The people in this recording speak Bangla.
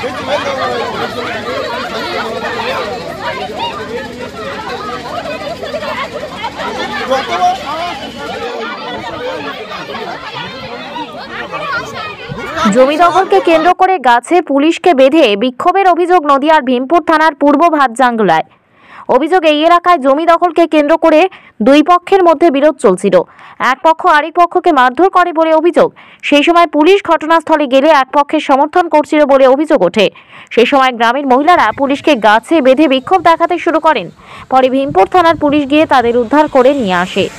জমি দখলকে কেন্দ্র করে গাছে পুলিশকে বেঁধে বিক্ষোভের অভিযোগ নদিয়ার ভীমপুর থানার পূর্ব ভাতজাংলায়। অভিযোগ, এই এলাকায় জমি দখলকে কেন্দ্র করে দুই পক্ষের মধ্যে বিরোধ চলছিল। এক পক্ষ আরেক পক্ষকে মারধর করে বলে অভিযোগ। সেই সময় পুলিশ ঘটনাস্থলে গেলে এক পক্ষের সমর্থন করছিল বলে অভিযোগ ওঠে। সেই সময় গ্রামের মহিলারা পুলিশকে গাছে বেঁধে বিক্ষোভ দেখাতে শুরু করেন। পরে ভীমপুর থানার পুলিশ গিয়ে তাদের উদ্ধার করে নিয়ে আসে।